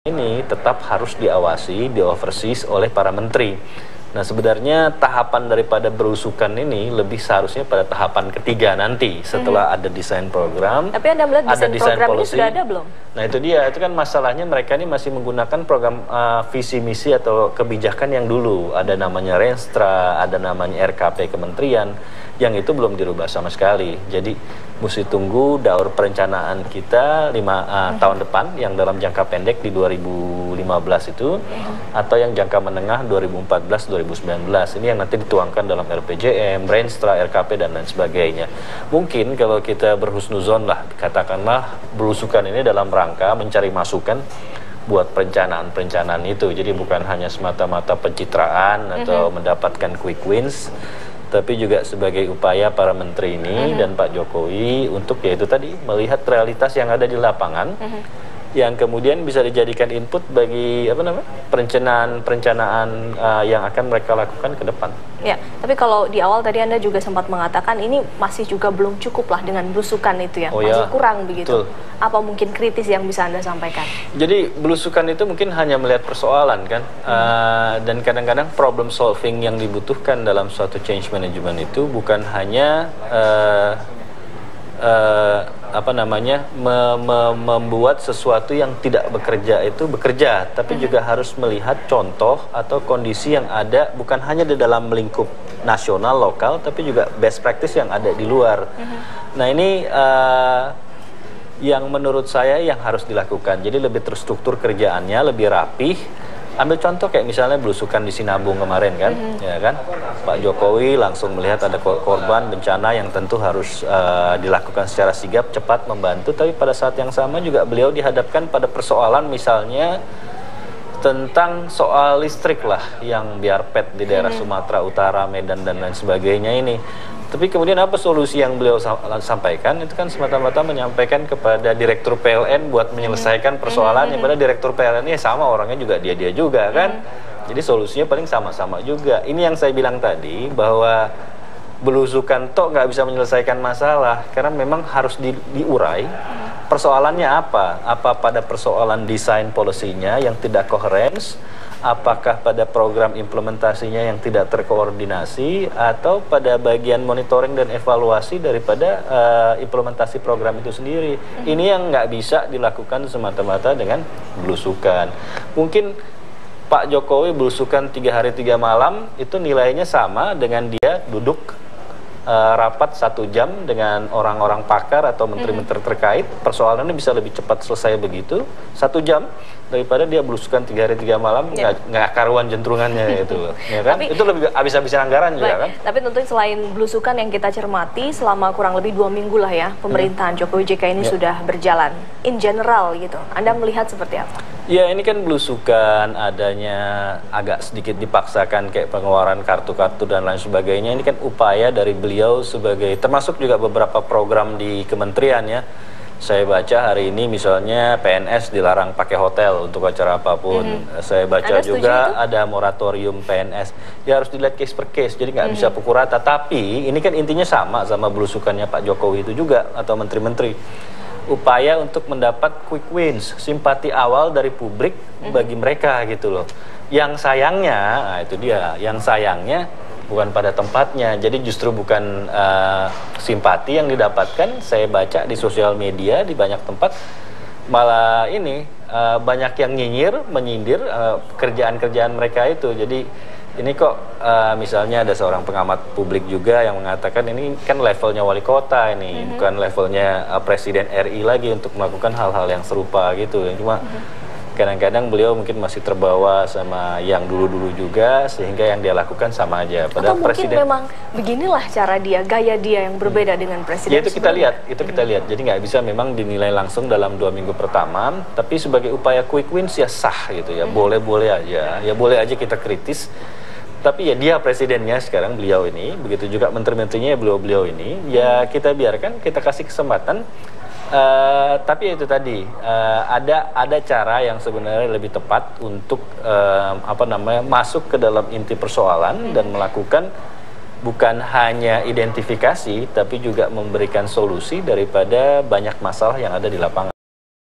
ini tetap harus diawasi, dioverseas oleh para menteri. Nah, sebenarnya tahapan daripada berusukan ini lebih seharusnya pada tahapan ketiga nanti setelah ada desain program. Tapi Anda melihat desain program ini sudah ada belum? Nah, itu dia, itu kan masalahnya mereka ini masih menggunakan program visi misi atau kebijakan yang dulu. Ada namanya Renstra, ada namanya RKP Kementerian, yang itu belum dirubah sama sekali. Jadi mesti tunggu daur perencanaan kita 5 tahun depan yang dalam jangka pendek di 2015 itu atau yang jangka menengah 2014-2019. Ini yang nanti dituangkan dalam RPJM, Renstra, RKP dan lain sebagainya. Mungkin kalau kita berhusnuzon lah, katakanlah berusukan ini dalam rangka mencari masukan buat perencanaan-perencanaan itu. Jadi bukan hanya semata-mata pencitraan atau mendapatkan quick wins, tapi juga sebagai upaya para menteri ini dan Pak Jokowi untuk yaitu tadi melihat realitas yang ada di lapangan yang kemudian bisa dijadikan input bagi perencanaan yang akan mereka lakukan ke depan. Ya, tapi kalau di awal tadi Anda juga sempat mengatakan ini masih juga belum cukup lah dengan belusukan itu ya, masih kurang begitu. Betul. Apa mungkin kritis yang bisa Anda sampaikan? Jadi belusukan itu mungkin hanya melihat persoalan kan, dan kadang-kadang problem solving yang dibutuhkan dalam suatu change management itu bukan hanya membuat sesuatu yang tidak bekerja itu bekerja, tapi juga harus melihat contoh atau kondisi yang ada bukan hanya di dalam lingkup nasional lokal, tapi juga best practice yang ada di luar. Nah, ini yang menurut saya yang harus dilakukan. Jadi lebih terstruktur kerjaannya, lebih rapih. Ambil contoh kayak misalnya belusukan di Sinabung kemarin kan, ya kan, Pak Jokowi langsung melihat ada korban bencana yang tentu harus dilakukan secara sigap, cepat, membantu. Tapi pada saat yang sama juga beliau dihadapkan pada persoalan misalnya tentang soal listrik lah yang biarpet di daerah Sumatera Utara, Medan dan lain sebagainya ini. Tapi kemudian apa solusi yang beliau sampaikan? Itu kan semata-mata menyampaikan kepada Direktur PLN buat menyelesaikan persoalannya. Padahal Direktur PLN ini sama orangnya juga dia juga kan. Jadi solusinya paling sama-sama juga. Ini yang saya bilang tadi bahwa belusukan tok nggak bisa menyelesaikan masalah karena memang harus diurai. Persoalannya apa? Apa pada persoalan desain polisinya yang tidak koherens? Apakah pada program implementasinya yang tidak terkoordinasi atau pada bagian monitoring dan evaluasi daripada implementasi program itu sendiri. Ini yang nggak bisa dilakukan semata-mata dengan belusukan. Mungkin Pak Jokowi belusukan 3 hari 3 malam itu nilainya sama dengan dia duduk rapat 1 jam dengan orang-orang pakar atau menteri-menteri terkait. Persoalannya bisa lebih cepat selesai begitu 1 jam daripada dia belusukan 3 hari 3 malam nggak karuan jentrungannya itu loh, ya kan? Tapi, itu lebih habis-habisan anggaran juga kan? Tapi tentu selain belusukan yang kita cermati selama kurang lebih 2 minggu lah ya pemerintahan Jokowi JK ini sudah berjalan in general gitu. Anda melihat seperti apa? Ya, ini kan belusukan adanya agak sedikit dipaksakan kayak pengeluaran kartu-kartu dan lain sebagainya. Ini kan upaya dari beliau sebagai termasuk juga beberapa program di kementerian ya. Saya baca hari ini misalnya PNS dilarang pakai hotel untuk acara apapun. Saya baca juga ada moratorium PNS. Ya harus dilihat case per case, jadi nggak bisa pukul rata. Tapi ini kan intinya sama belusukannya Pak Jokowi itu juga atau menteri-menteri. Upaya untuk mendapat quick wins, simpati awal dari publik bagi mereka gitu loh. Yang sayangnya, nah itu dia, yang sayangnya bukan pada tempatnya. Jadi justru bukan simpati yang didapatkan. Saya baca di sosial media di banyak tempat malah ini banyak yang menyindir kerjaan-kerjaan mereka itu. Jadi ini kok misalnya ada seorang pengamat publik juga yang mengatakan ini kan levelnya wali kota ini, bukan levelnya Presiden RI lagi untuk melakukan hal-hal yang serupa gitu. Cuma kadang-kadang beliau mungkin masih terbawa sama yang dulu-dulu juga sehingga yang dia lakukan sama aja. Padahal atau mungkin memang beginilah cara dia, gaya dia yang berbeda dengan presiden. Ya itu kita lihat, Jadi nggak bisa memang dinilai langsung dalam 2 minggu pertama, tapi sebagai upaya quick wins ya sah gitu ya, boleh-boleh aja. Ya boleh aja kita kritis. Tapi ya dia presidennya sekarang beliau ini, begitu juga menteri-menterinya beliau ini, ya kita biarkan, kita kasih kesempatan. Tapi itu tadi ada cara yang sebenarnya lebih tepat untuk masuk ke dalam inti persoalan dan melakukan bukan hanya identifikasi tapi juga memberikan solusi daripada banyak masalah yang ada di lapangan.